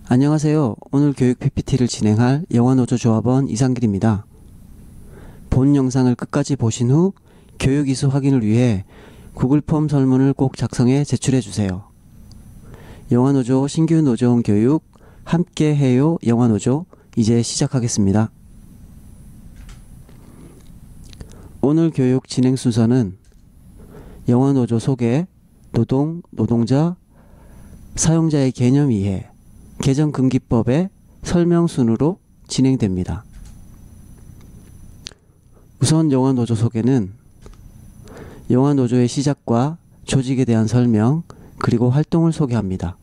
안녕하세요. 오늘 교육 PPT를 진행할 영화노조조합원 이상길입니다. 본 영상을 끝까지 보신 후 교육 이수 확인을 위해 구글 폼 설문을 꼭 작성해 제출해 주세요. 영화노조 신규 노조원 교육 함께 해요 영화노조 이제 시작하겠습니다. 오늘 교육 진행 순서는 영화노조 소개, 노동, 노동자, 사용자의 개념 이해, 개정금기법의 설명 순으로 진행됩니다. 우선 영화노조 소개는 영화노조의 시작과 조직에 대한 설명, 그리고 활동을 소개합니다.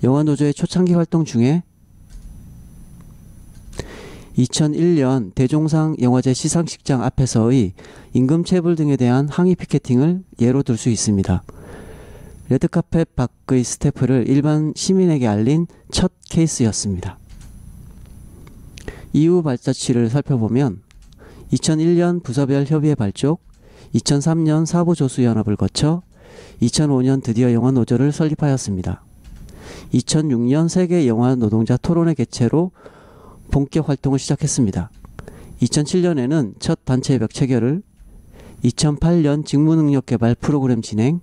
영화노조의 초창기 활동 중에 2001년 대종상 영화제 시상식장 앞에서의 임금체불 등에 대한 항의 피켓팅을 예로 들 수 있습니다. 레드카펫 밖의 스태프를 일반 시민에게 알린 첫 케이스였습니다. 이후 발자취를 살펴보면 2001년 부서별 협의회 발족, 2003년 사부조수연합을 거쳐 2005년 드디어 영화노조를 설립하였습니다. 2006년 세계 영화노동자 토론회 개최로 본격 활동을 시작했습니다. 2007년에는 첫 단체협약 체결을, 2008년 직무능력 개발 프로그램 진행,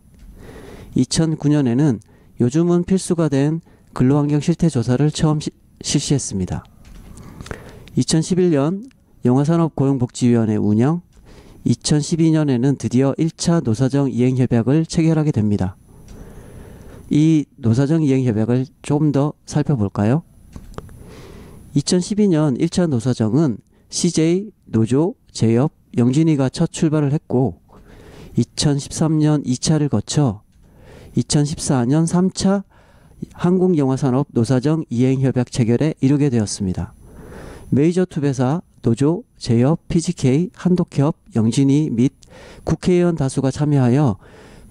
2009년에는 요즘은 필수가 된 근로환경 실태조사를 처음 실시했습니다. 2011년 영화산업고용복지위원회 운영, 2012년에는 드디어 1차 노사정 이행협약을 체결하게 됩니다. 이 노사정 이행협약을 조금 더 살펴볼까요? 2012년 1차 노사정은 CJ, 노조, 제협, 영진이가 첫 출발을 했고 2013년 2차를 거쳐 2014년 3차 한국영화산업 노사정 이행협약 체결에 이르게 되었습니다. 메이저 투베사, 노조, 제협, PGK, 한독협, 영진이 및 국회의원 다수가 참여하여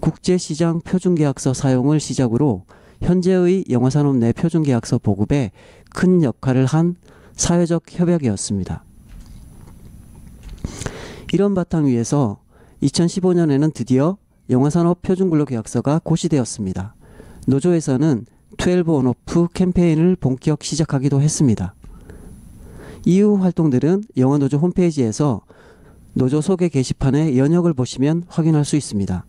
국제시장 표준계약서 사용을 시작으로 현재의 영화산업 내 표준계약서 보급에 큰 역할을 한 사회적 협약이었습니다. 이런 바탕 위에서 2015년에는 드디어 영화산업 표준근로계약서가 고시되었습니다. 노조에서는 12 온오프 캠페인을 본격 시작하기도 했습니다. 이후 활동들은 영화노조 홈페이지에서 노조 소개 게시판의 연역을 보시면 확인할 수 있습니다.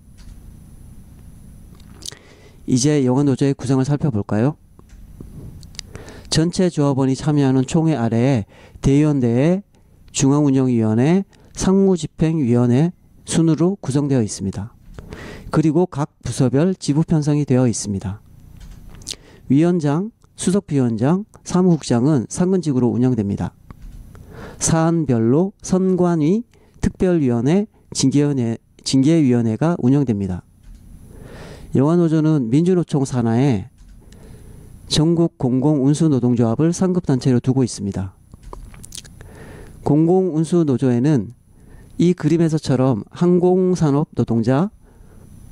이제 영화노조의 구성을 살펴볼까요? 전체 조합원이 참여하는 총회 아래에 대의원대회, 중앙운영위원회, 상무집행위원회 순으로 구성되어 있습니다. 그리고 각 부서별 지부 편성이 되어 있습니다. 위원장, 수석비원장, 사무국장은 상근직으로 운영됩니다. 사안별로 선관위, 특별위원회, 징계위원회가 운영됩니다. 영화노조는 민주노총 산하에 전국 공공운수노동조합을 상급단체로 두고 있습니다. 공공운수노조에는 이 그림에서처럼 항공산업노동자,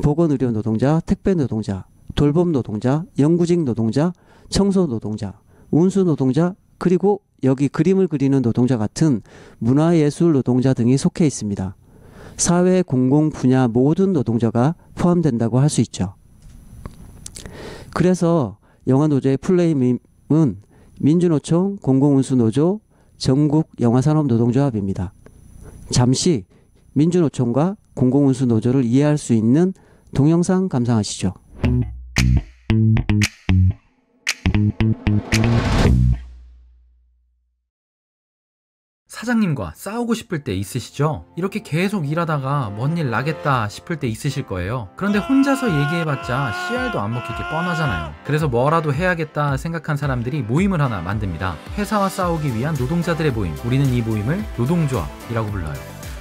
보건의료노동자, 택배노동자, 돌봄노동자, 영구직 노동자, 청소노동자, 운수노동자, 그리고 여기 그림을 그리는 노동자 같은 문화예술 노동자 등이 속해 있습니다. 사회 공공 분야 모든 노동자가 포함된다고 할 수 있죠. 그래서 영화노조의 플레임은 민주노총, 공공운수노조, 전국영화산업노동조합입니다. 잠시 민주노총과 공공운수노조를 이해할 수 있는 동영상 감상하시죠. 사장님과 싸우고 싶을 때 있으시죠? 이렇게 계속 일하다가 뭔 일 나겠다 싶을 때 있으실 거예요. 그런데 혼자서 얘기해봤자 씨알도 안 먹힐 게 뻔하잖아요. 그래서 뭐라도 해야겠다 생각한 사람들이 모임을 하나 만듭니다. 회사와 싸우기 위한 노동자들의 모임. 우리는 이 모임을 노동조합이라고 불러요.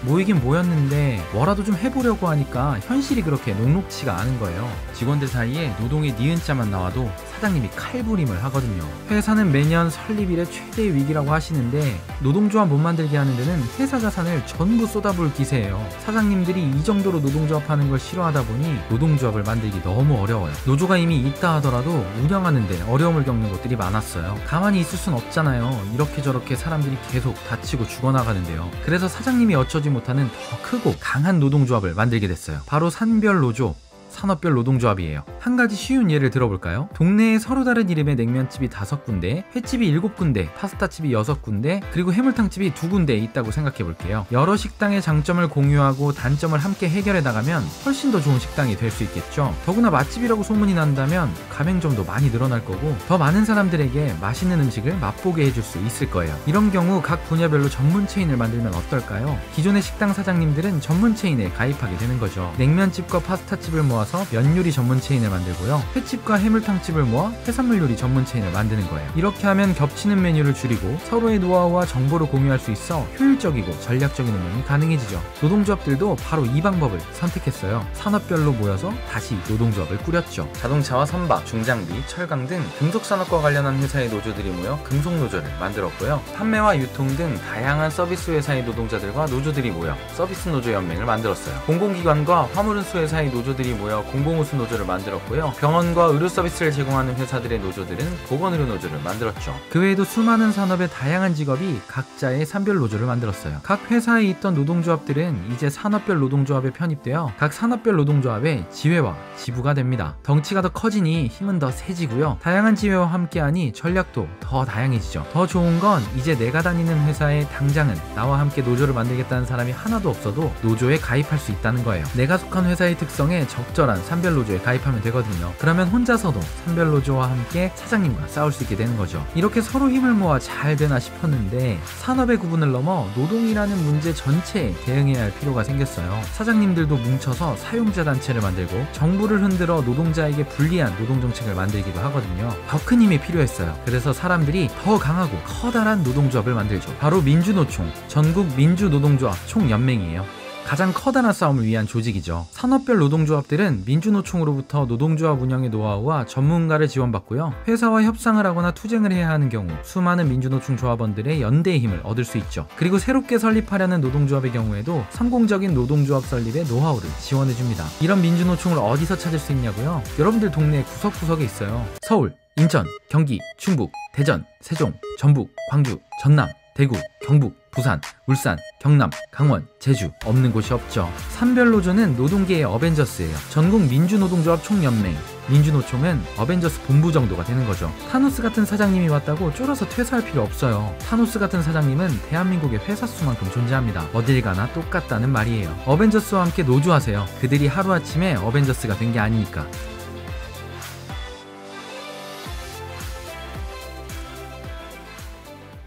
모이긴 모였는데 뭐라도 좀 해보려고 하니까 현실이 그렇게 녹록치가 않은 거예요. 직원들 사이에 노동의 니은자만 나와도 사장님이 칼부림을 하거든요. 회사는 매년 설립일에 최대의 위기라고 하시는데 노동조합 못 만들게 하는 데는 회사 자산을 전부 쏟아부을 기세예요. 사장님들이 이 정도로 노동조합하는 걸 싫어하다 보니 노동조합을 만들기 너무 어려워요. 노조가 이미 있다 하더라도 운영하는데 어려움을 겪는 곳들이 많았어요. 가만히 있을 순 없잖아요. 이렇게 저렇게 사람들이 계속 다치고 죽어나가는데요. 그래서 사장님이 어쩌지 못하는 더 크고 강한 노동조합을 만들게 됐어요. 바로 산별 노조, 산업별 노동조합이에요. 한 가지 쉬운 예를 들어볼까요? 동네에 서로 다른 이름의 냉면집이 5군데, 횟집이 7군데, 파스타집이 6군데, 그리고 해물탕집이 2군데 있다고 생각해볼게요. 여러 식당의 장점을 공유하고 단점을 함께 해결해 나가면 훨씬 더 좋은 식당이 될 수 있겠죠. 더구나 맛집이라고 소문이 난다면 가맹점도 많이 늘어날 거고 더 많은 사람들에게 맛있는 음식을 맛보게 해줄 수 있을 거예요. 이런 경우 각 분야별로 전문 체인을 만들면 어떨까요? 기존의 식당 사장님들은 전문 체인에 가입하게 되는 거죠. 냉면집과 파스타집을 모아서 면 요리 전문 체인을 만들고요. 횟집과 해물탕집을 모아 해산물 요리 전문 체인을 만드는 거예요. 이렇게 하면 겹치는 메뉴를 줄이고 서로의 노하우와 정보를 공유할 수 있어 효율적이고 전략적인 운영이 가능해지죠. 노동조합들도 바로 이 방법을 선택했어요. 산업별로 모여서 다시 노동조합을 꾸렸죠. 자동차와 선박, 중장비, 철강 등 금속산업과 관련한 회사의 노조들이 모여 금속노조를 만들었고요. 판매와 유통 등 다양한 서비스 회사의 노동자들과 노조들이 모여 서비스 노조 연맹을 만들었어요. 공공기관과 화물운수 회사의 노조들이 모여 공공우수 노조를 만들었고요. 병원과 의료 서비스를 제공하는 회사들의 노조들은 보건의료 노조를 만들었죠. 그 외에도 수많은 산업의 다양한 직업이 각자의 산별 노조를 만들었어요. 각 회사에 있던 노동조합들은 이제 산업별 노동조합에 편입되어 각 산업별 노동조합의 지회와 지부가 됩니다. 덩치가 더 커지니 힘은 더 세지고요. 다양한 지회와 함께하니 전략도 더 다양해지죠. 더 좋은 건 이제 내가 다니는 회사의 당장은 나와 함께 노조를 만들겠다는 사람이 하나도 없어도 노조에 가입할 수 있다는 거예요. 내가 속한 회사의 특성에 적절한 산별 노조에 가입하면 되거든요. 그러면 혼자서도 산별 노조와 함께 사장님과 싸울 수 있게 되는 거죠. 이렇게 서로 힘을 모아 잘 되나 싶었는데 산업의 구분을 넘어 노동이라는 문제 전체에 대응해야 할 필요가 생겼어요. 사장님들도 뭉쳐서 사용자 단체를 만들고 정부를 흔들어 노동자에게 불리한 노동정책을 만들기도 하거든요. 더 큰 힘이 필요했어요. 그래서 사람들이 더 강하고 커다란 노동조합을 만들죠. 바로 민주노총, 전국 민주노동조합 총연맹이에요. 가장 커다란 싸움을 위한 조직이죠. 산업별 노동조합들은 민주노총으로부터 노동조합 운영의 노하우와 전문가를 지원받고요. 회사와 협상을 하거나 투쟁을 해야 하는 경우 수많은 민주노총 조합원들의 연대의 힘을 얻을 수 있죠. 그리고 새롭게 설립하려는 노동조합의 경우에도 성공적인 노동조합 설립의 노하우를 지원해줍니다. 이런 민주노총을 어디서 찾을 수 있냐고요? 여러분들 동네 구석구석에 있어요. 서울, 인천, 경기, 충북, 대전, 세종, 전북, 광주, 전남, 대구, 경북, 부산, 울산, 경남, 강원, 제주 없는 곳이 없죠. 산별노조는 노동계의 어벤져스예요. 전국 민주노동조합 총연맹, 민주노총은 어벤져스 본부 정도가 되는 거죠. 타노스 같은 사장님이 왔다고 쫄아서 퇴사할 필요 없어요. 타노스 같은 사장님은 대한민국의 회사 수만큼 존재합니다. 어딜 가나 똑같다는 말이에요. 어벤져스와 함께 노조하세요. 그들이 하루아침에 어벤져스가 된 게 아니니까.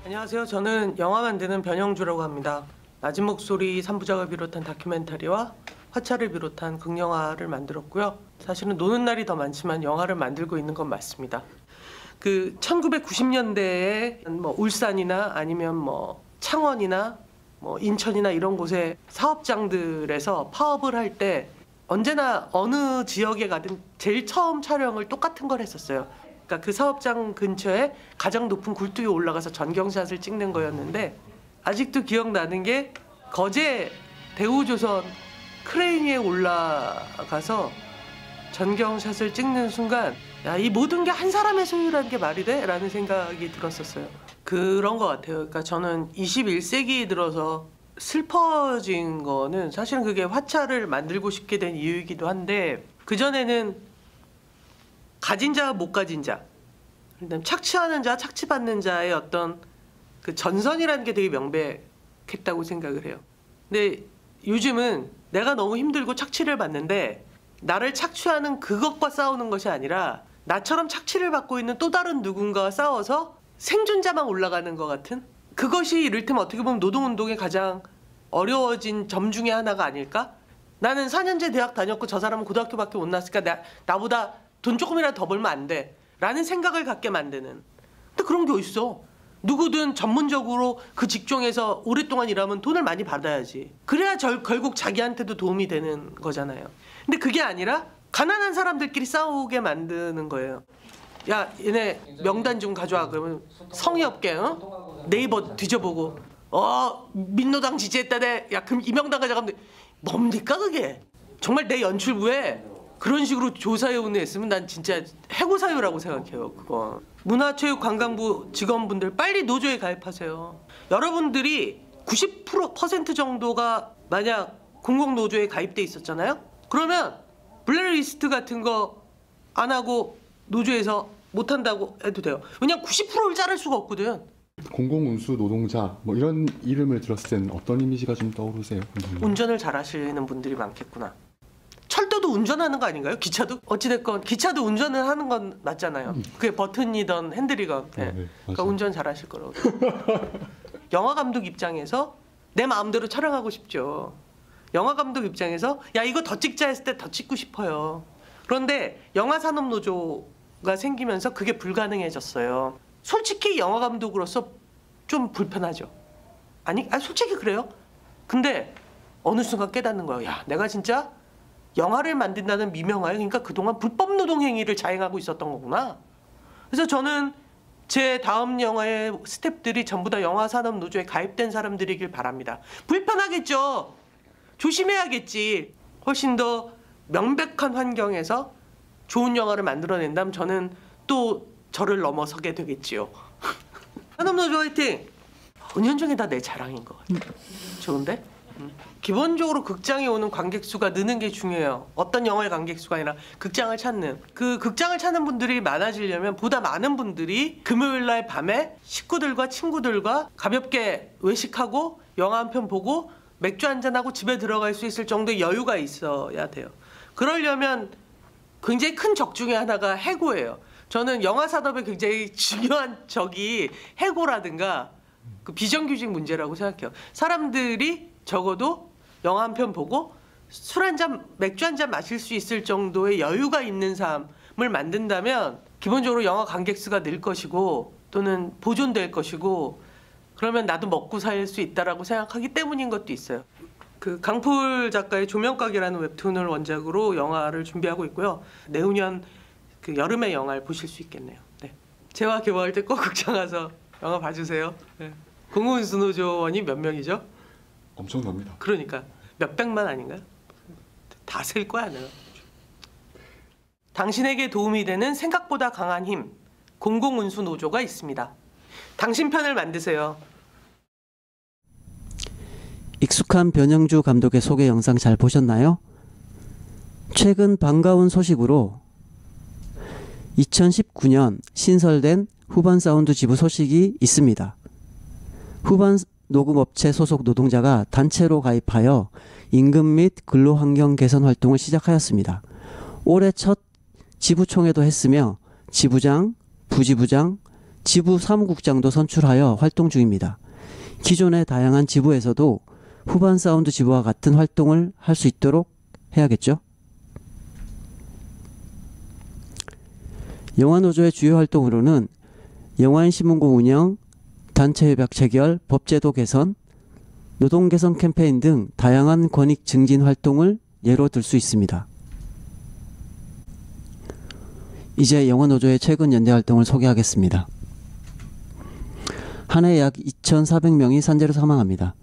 안녕하세요. 저는 영화 만드는 변영주라고 합니다. 낮은 목소리 3부작을 비롯한 다큐멘터리와 화차를 비롯한 극영화를 만들었고요. 사실은 노는 날이 더 많지만 영화를 만들고 있는 건 맞습니다. 1990년대에 울산이나 아니면 창원이나 인천이나 이런 곳의 사업장들에서 파업을 할 때 언제나 어느 지역에 가든 제일 처음 촬영을 똑같은 걸 했었어요. 그러니까 그 사업장 근처에 가장 높은 굴뚝에 올라가서 전경샷을 찍는 거였는데, 아직도 기억나는 게 거제 대우조선 크레인 위에 올라가서 전경샷을 찍는 순간, 야, 이 모든 게 한 사람의 소유라는 게 말이 돼? 라는 생각이 들었었어요. 그런 것 같아요. 그러니까 저는 21세기 들어서 슬퍼진 거는 사실은 그게 화차를 만들고 싶게 된 이유이기도 한데, 그전에는 가진 자와 못 가진 자, 그다음 착취하는 자, 착취받는 자의 어떤 그 전선이라는 게 되게 명백했다고 생각을 해요. 근데 요즘은 내가 너무 힘들고 착취를 받는데 나를 착취하는 그것과 싸우는 것이 아니라 나처럼 착취를 받고 있는 또 다른 누군가와 싸워서 생존자만 올라가는 것 같은, 그것이 이를테면 어떻게 보면 노동운동의 가장 어려워진 점 중에 하나가 아닐까? 나는 4년제 대학 다녔고 저 사람은 고등학교밖에 못 나왔으니까 나보다 돈 조금이라도 더 벌면 안 돼 라는 생각을 갖게 만드는. 근데 그런 게 어딨어. 누구든 전문적으로 그 직종에서 오랫동안 일하면 돈을 많이 받아야지. 그래야 결국 자기한테도 도움이 되는 거잖아요. 근데 그게 아니라 가난한 사람들끼리 싸우게 만드는 거예요. 야, 얘네 명단 좀 가져와. 그러면 성의 없게 네이버 뒤져보고 민노당 지지했다네. 야, 그럼 이 명단 가져가면 돼. 뭡니까 그게? 정말 내 연출부에 그런 식으로 조사해오는 애 있으면 난 진짜 해고사유라고 생각해요. 그거. 문화체육관광부 직원분들 빨리 노조에 가입하세요. 여러분들이 90% 정도가 만약 공공노조에 가입돼 있었잖아요. 그러면 블랙리스트 같은 거 안 하고 노조에서 못 한다고 해도 돼요. 왜냐면 90%를 자를 수가 없거든. 공공운수 노동자 뭐 이런 이름을 들었을 때는 어떤 이미지가 좀 떠오르세요? 운전을 잘 하시는 분들이 많겠구나. 철도도 운전하는 거 아닌가요? 기차도? 어찌됐건 기차도 운전을 하는 건 맞잖아요. 그게 버튼이던 핸들이건. 네. 네, 그러니까 운전 잘 하실 거라고. 영화 감독 입장에서 내 마음대로 촬영하고 싶죠. 영화 감독 입장에서 야 이거 더 찍자 했을 때 더 찍고 싶어요. 그런데 영화산업노조가 생기면서 그게 불가능해졌어요. 솔직히 영화 감독으로서 좀 불편하죠. 아니 솔직히 그래요. 근데 어느 순간 깨닫는 거예요. 야 내가 진짜 영화를 만든다는 미명하에 그러니까 그동안 불법 노동 행위를 자행하고 있었던 거구나. 그래서 저는 제 다음 영화의 스태프들이 전부 다 영화산업노조에 가입된 사람들이길 바랍니다. 불편하겠죠. 조심해야겠지. 훨씬 더 명백한 환경에서 좋은 영화를 만들어낸다면 저는 또 저를 넘어서게 되겠지요. 산업노조 화이팅! 은연중에 다 내 자랑인 것 같아요. 좋은데? 기본적으로 극장에 오는 관객 수가 느는 게 중요해요. 어떤 영화의 관객 수가 아니라 극장을 찾는. 그 극장을 찾는 분들이 많아지려면 보다 많은 분들이 금요일 날 밤에 식구들과 친구들과 가볍게 외식하고 영화 한 편 보고 맥주 한잔하고 집에 들어갈 수 있을 정도의 여유가 있어야 돼요. 그러려면 굉장히 큰 적 중에 하나가 해고예요. 저는 영화 산업의 굉장히 중요한 적이 해고라든가 그 비정규직 문제라고 생각해요. 사람들이 적어도 영화 한 편 보고 술 한 잔, 맥주 한 잔 마실 수 있을 정도의 여유가 있는 삶을 만든다면 기본적으로 영화 관객 수가 늘 것이고 또는 보존될 것이고 그러면 나도 먹고 살 수 있다라고 생각하기 때문인 것도 있어요. 그 강풀 작가의 조명각이라는 웹툰을 원작으로 영화를 준비하고 있고요. 내후년 그 여름에 영화를 보실 수 있겠네요. 네. 재화 개봉할 때 꼭 극장 가서 영화 봐주세요. 네. 공공운수노조원이 몇 명이죠? 엄청납니다. 그러니까 몇백만 아닌가요? 다 셀 거야 내가. 당신에게 도움이 되는 생각보다 강한 힘 공공운수노조가 있습니다. 당신 편을 만드세요. 익숙한 변영주 감독의 소개 영상 잘 보셨나요? 최근 반가운 소식으로 2019년 신설된 후반 사운드 지부 소식이 있습니다. 후반 녹음업체 소속 노동자가 단체로 가입하여 임금 및 근로환경 개선 활동을 시작하였습니다. 올해 첫 지부총회도 했으며 지부장, 부지부장, 지부 사무국장도 선출하여 활동 중입니다. 기존의 다양한 지부에서도 후반 사운드 지부와 같은 활동을 할 수 있도록 해야겠죠? 영화노조의 주요 활동으로는 영화인 신문고 운영, 단체협약 체결, 법제도 개선, 노동 개선 캠페인 등 다양한 권익 증진 활동을 예로 들 수 있습니다. 이제 영화노조의 최근 연대 활동을 소개하겠습니다. 한 해 약 2,400명이 산재로 사망합니다.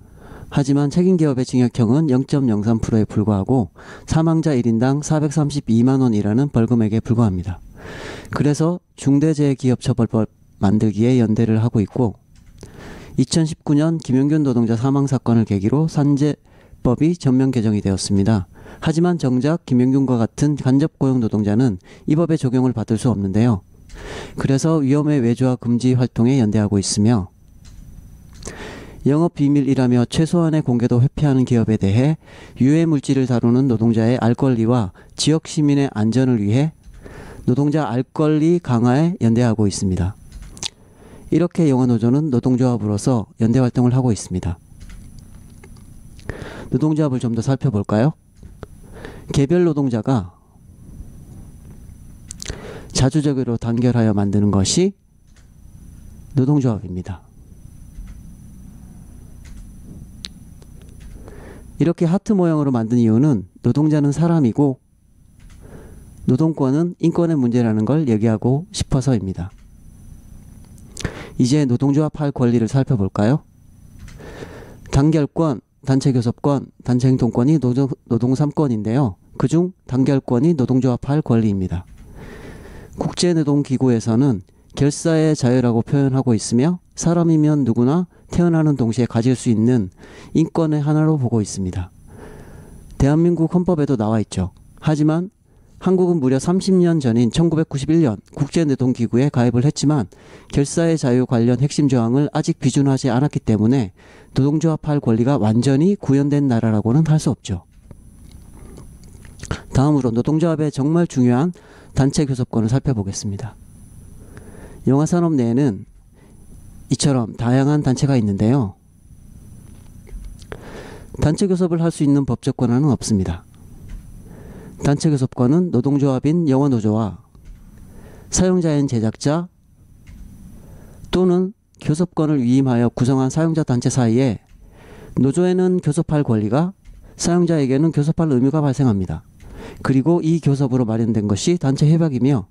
하지만 책임기업의 징역형은 0.03%에 불과하고 사망자 1인당 432만 원이라는 벌금액에 불과합니다. 그래서 중대재해기업처벌법 만들기에 연대를 하고 있고 2019년 김용균 노동자 사망 사건을 계기로 산재법이 전면 개정이 되었습니다. 하지만 정작 김용균과 같은 간접고용 노동자는 이 법의 적용을 받을 수 없는데요. 그래서 위험의 외주화 금지 활동에 연대하고 있으며 영업비밀이라며 최소한의 공개도 회피하는 기업에 대해 유해 물질을 다루는 노동자의 알 권리와 지역 시민의 안전을 위해 노동자 알 권리 강화에 연대하고 있습니다. 이렇게 영화노조는 노동조합으로서 연대 활동을 하고 있습니다. 노동조합을 좀 더 살펴볼까요? 개별 노동자가 자주적으로 단결하여 만드는 것이 노동조합입니다. 이렇게 하트 모양으로 만든 이유는 노동자는 사람이고 노동권은 인권의 문제라는 걸 얘기하고 싶어서입니다. 이제 노동조합 할 권리를 살펴볼까요? 단결권, 단체교섭권, 단체행동권이 노동 3권인데요. 그중 단결권이 노동조합 할 권리입니다. 국제노동기구에서는 결사의 자유라고 표현하고 있으며 사람이면 누구나 태어나는 동시에 가질 수 있는 인권의 하나로 보고 있습니다. 대한민국 헌법에도 나와 있죠. 하지만 한국은 무려 30년 전인 1991년 국제노동기구에 가입을 했지만 결사의 자유 관련 핵심 조항을 아직 비준하지 않았기 때문에 노동조합할 권리가 완전히 구현된 나라라고는 할 수 없죠. 다음으로 노동조합의 정말 중요한 단체 교섭권을 살펴보겠습니다. 영화산업 내에는 이처럼 다양한 단체가 있는데요. 단체 교섭을 할 수 있는 법적 권한은 없습니다. 단체 교섭권은 노동조합인 영화노조와 사용자인 제작자 또는 교섭권을 위임하여 구성한 사용자 단체 사이에 노조에는 교섭할 권리가, 사용자에게는 교섭할 의무가 발생합니다. 그리고 이 교섭으로 마련된 것이 단체 협약이며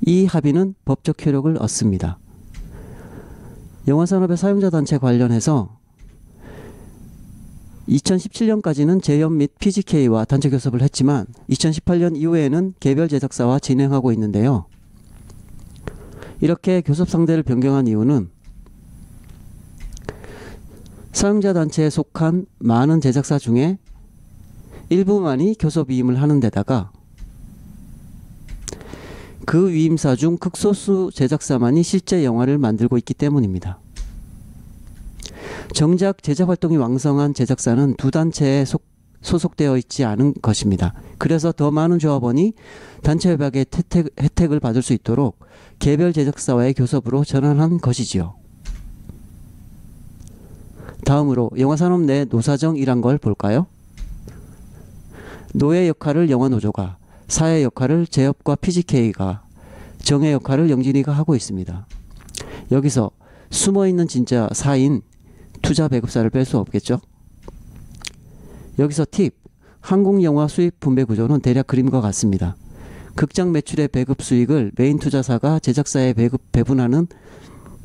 이 합의는 법적 효력을 얻습니다. 영화산업의 사용자 단체 관련해서 2017년까지는 제협 및 PGK와 단체 교섭을 했지만 2018년 이후에는 개별 제작사와 진행하고 있는데요. 이렇게 교섭 상대를 변경한 이유는 사용자 단체에 속한 많은 제작사 중에 일부만이 교섭 위임을 하는 데다가 그 위임사 중 극소수 제작사만이 실제 영화를 만들고 있기 때문입니다. 정작 제작 활동이 왕성한 제작사는 두 단체에 소속되어 있지 않은 것입니다. 그래서 더 많은 조합원이 단체 협약의 혜택을 받을 수 있도록 개별 제작사와의 교섭으로 전환한 것이지요. 다음으로 영화산업 내 노사정이란 걸 볼까요? 노의 역할을 영화노조가, 사의 역할을 제협과 PGK가, 정의 역할을 영진이가 하고 있습니다. 여기서 숨어있는 진짜 사인 투자 배급사를 뺄 수 없겠죠. 여기서 팁, 한국 영화 수입 분배 구조는 대략 그림과 같습니다. 극장 매출의 배급 수익을 메인 투자사가 제작사에 배분하는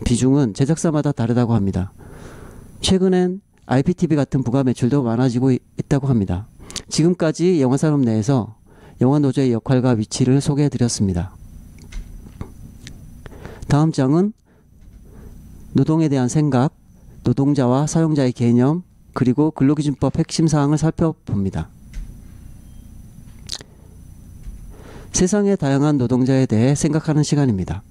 비중은 제작사마다 다르다고 합니다. 최근엔 IPTV 같은 부가 매출도 많아지고 있다고 합니다. 지금까지 영화산업 내에서 영화노조의 역할과 위치를 소개해드렸습니다. 다음 장은 노동에 대한 생각, 노동자와 사용자의 개념, 그리고 근로기준법 핵심 사항을 살펴봅니다. 세상의 다양한 노동자에 대해 생각하는 시간입니다.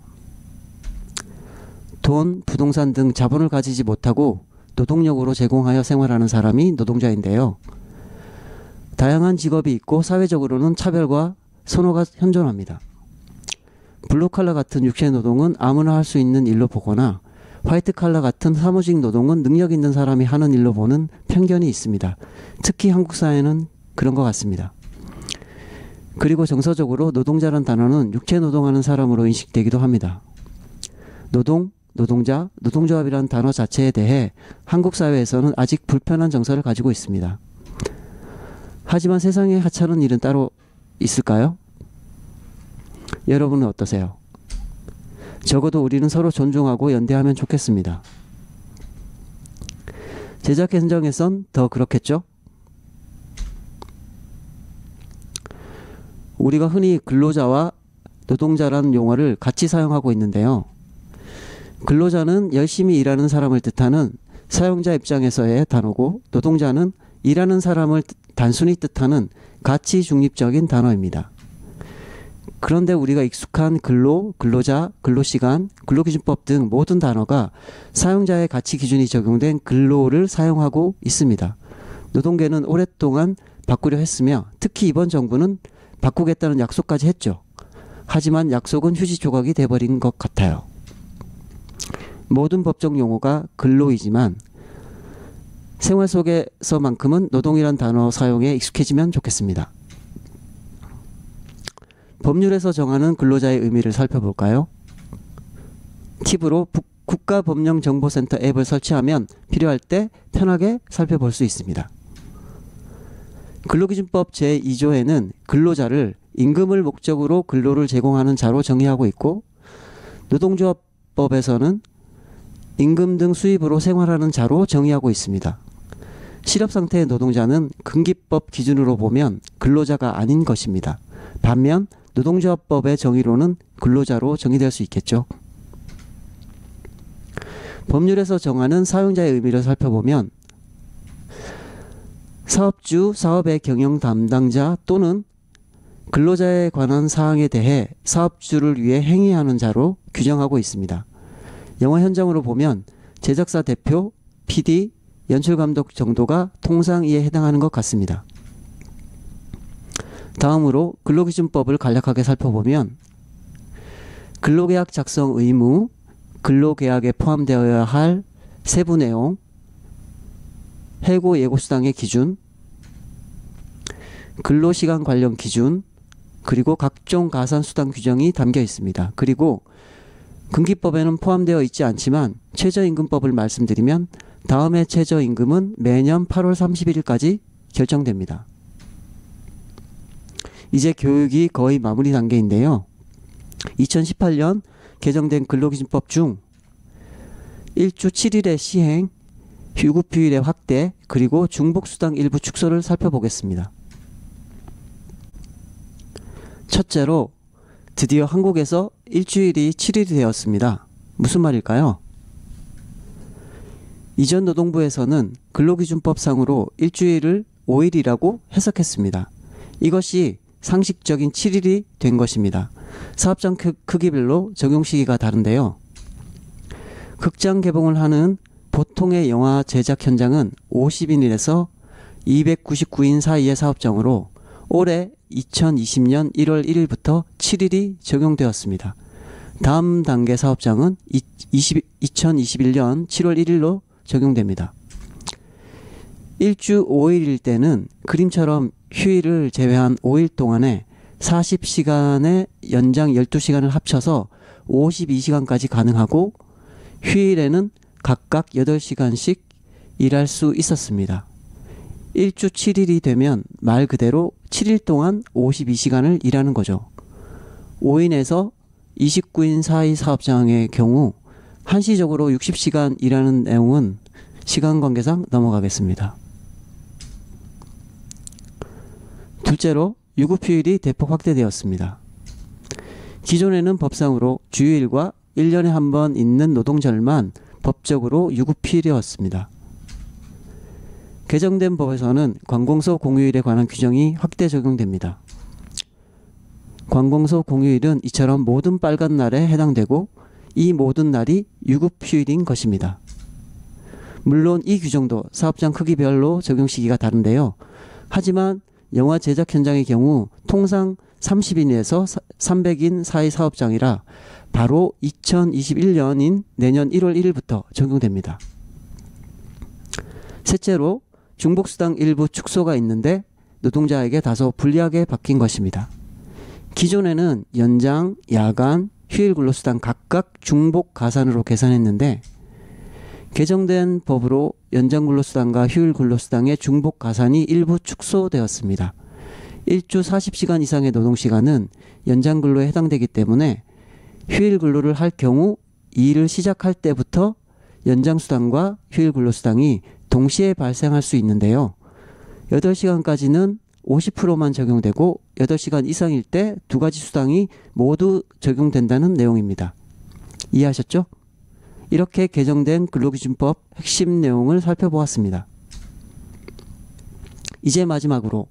돈, 부동산 등 자본을 가지지 못하고 노동력으로 제공하여 생활하는 사람이 노동자인데요. 다양한 직업이 있고 사회적으로는 차별과 선호가 현존합니다. 블루칼라 같은 육체 노동은 아무나 할 수 있는 일로 보거나 화이트 칼라 같은 사무직 노동은 능력 있는 사람이 하는 일로 보는 편견이 있습니다. 특히 한국 사회는 그런 것 같습니다. 그리고 정서적으로 노동자란 단어는 육체 노동하는 사람으로 인식되기도 합니다. 노동, 노동자, 노동조합이라는 단어 자체에 대해 한국 사회에서는 아직 불편한 정서를 가지고 있습니다. 하지만 세상에 하찮은 일은 따로 있을까요? 여러분은 어떠세요? 적어도 우리는 서로 존중하고 연대하면 좋겠습니다. 제작 현장에선 더 그렇겠죠? 우리가 흔히 근로자와 노동자라는 용어를 같이 사용하고 있는데요. 근로자는 열심히 일하는 사람을 뜻하는 사용자 입장에서의 단어고, 노동자는 일하는 사람을 단순히 뜻하는 가치 중립적인 단어입니다. 그런데 우리가 익숙한 근로, 근로자, 근로시간, 근로기준법 등 모든 단어가 사용자의 가치 기준이 적용된 근로를 사용하고 있습니다. 노동계는 오랫동안 바꾸려 했으며 특히 이번 정부는 바꾸겠다는 약속까지 했죠. 하지만 약속은 휴지 조각이 돼버린 것 같아요. 모든 법적 용어가 근로이지만 생활 속에서만큼은 노동이란 단어 사용에 익숙해지면 좋겠습니다. 법률에서 정하는 근로자의 의미를 살펴볼까요? 팁으로 국가법령정보센터 앱을 설치하면 필요할 때 편하게 살펴볼 수 있습니다. 근로기준법 제2조에는 근로자를 임금을 목적으로 근로를 제공하는 자로 정의하고 있고, 노동조합법에서는 임금 등 수입으로 생활하는 자로 정의하고 있습니다. 실업상태의 노동자는 근기법 기준으로 보면 근로자가 아닌 것입니다. 반면 노동조합법의 정의로는 근로자로 정의될 수 있겠죠. 법률에서 정하는 사용자의 의미를 살펴보면 사업주, 사업의 경영 담당자 또는 근로자에 관한 사항에 대해 사업주를 위해 행위하는 자로 규정하고 있습니다. 영화 현장으로 보면 제작사 대표, PD, 연출감독 정도가 통상이에 해당하는 것 같습니다. 다음으로 근로기준법을 간략하게 살펴보면 근로계약 작성 의무, 근로계약에 포함되어야 할 세부 내용, 해고 예고수당의 기준, 근로시간 관련 기준, 그리고 각종 가산수당 규정이 담겨 있습니다. 그리고 근기법에는 포함되어 있지 않지만 최저임금법을 말씀드리면 다음해 최저임금은 매년 8월 31일까지 결정됩니다. 이제 교육이 거의 마무리 단계인데요. 2018년 개정된 근로기준법 중 일주 7일의 시행, 휴급휴일의 확대, 그리고 중복수당 일부 축소를 살펴보겠습니다. 첫째로 드디어 한국에서 일주일이 7일이 되었습니다. 무슨 말일까요? 이전 노동부에서는 근로기준법상으로 일주일을 5일이라고 해석했습니다. 이것이 상식적인 7일이 된 것입니다. 사업장 크기별로 적용 시기가 다른데요. 극장 개봉을 하는 보통의 영화 제작 현장은 50인에서 299인 사이의 사업장으로 올해 2020년 1월 1일부터 7일이 적용되었습니다. 다음 단계 사업장은 2021년 7월 1일로 적용됩니다. 일주 5일일 때는 그림처럼 휴일을 제외한 5일 동안에 40시간의 연장 12시간을 합쳐서 52시간까지 가능하고 휴일에는 각각 8시간씩 일할 수 있었습니다. 일주 7일이 되면 말 그대로 7일 동안 52시간을 일하는 거죠. 5인에서 29인 사이 사업장의 경우 한시적으로 60시간 일하는 내용은 시간 관계상 넘어가겠습니다. 둘째로 유급휴일이 대폭 확대되었습니다. 기존에는 법상으로 주휴일과 1년에 한 번 있는 노동절만 법적으로 유급휴일이었습니다. 개정된 법에서는 관공서 공휴일에 관한 규정이 확대 적용됩니다. 관공서 공휴일은 이처럼 모든 빨간 날에 해당되고 이 모든 날이 유급휴일인 것입니다. 물론 이 규정도 사업장 크기별로 적용 시기가 다른데요. 하지만 영화 제작 현장의 경우 통상 30인에서 300인 사이 사업장이라 바로 2021년인 내년 1월 1일부터 적용됩니다. 셋째로 중복수당 일부 축소가 있는데 노동자에게 다소 불리하게 바뀐 것입니다. 기존에는 연장, 야간, 휴일 근로수당 각각 중복 가산으로 계산했는데 개정된 법으로 연장 근로수당과 휴일 근로수당의 중복 가산이 일부 축소되었습니다. 일주 40시간 이상의 노동시간은 연장 근로에 해당되기 때문에 휴일 근로를 할 경우 일을 시작할 때부터 연장수당과 휴일 근로수당이 동시에 발생할 수 있는데요. 8시간까지는 50%만 적용되고 8시간 이상일 때 두 가지 수당이 모두 적용된다는 내용입니다. 이해하셨죠? 이렇게 개정된 근로기준법 핵심 내용을 살펴보았습니다. 이제 마지막으로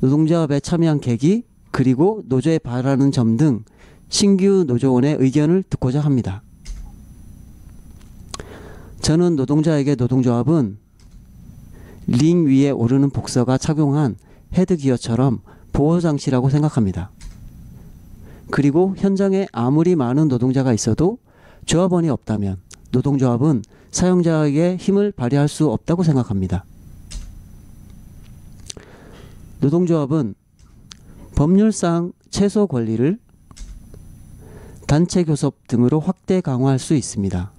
노동조합에 참여한 계기 그리고 노조에 바라는 점 등 신규 노조원의 의견을 듣고자 합니다. 저는 노동자에게 노동조합은 링 위에 오르는 복서가 착용한 헤드기어처럼 보호장치라고 생각합니다. 그리고 현장에 아무리 많은 노동자가 있어도 조합원이 없다면 노동조합은 사용자에게 힘을 발휘할 수 없다고 생각합니다. 노동조합은 법률상 최소 권리를 단체 교섭 등으로 확대 강화할 수 있습니다.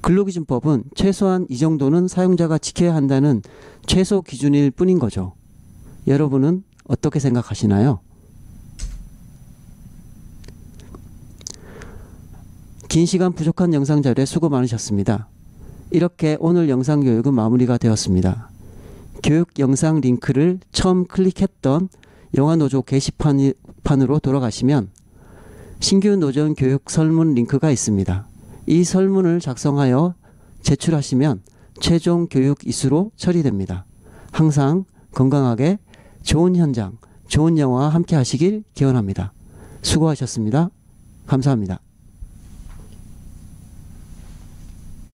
근로기준법은 최소한 이 정도는 사용자가 지켜야 한다는 최소 기준일 뿐인 거죠. 여러분은 어떻게 생각하시나요? 긴 시간 부족한 영상 자료에 수고 많으셨습니다. 이렇게 오늘 영상 교육은 마무리가 되었습니다. 교육 영상 링크를 처음 클릭했던 영화노조 게시판으로 돌아가시면 신규 노조원 교육 설문 링크가 있습니다. 이 설문을 작성하여 제출하시면 최종 교육 이수로 처리됩니다. 항상 건강하게 좋은 현장, 좋은 영화와 함께 하시길 기원합니다. 수고하셨습니다. 감사합니다.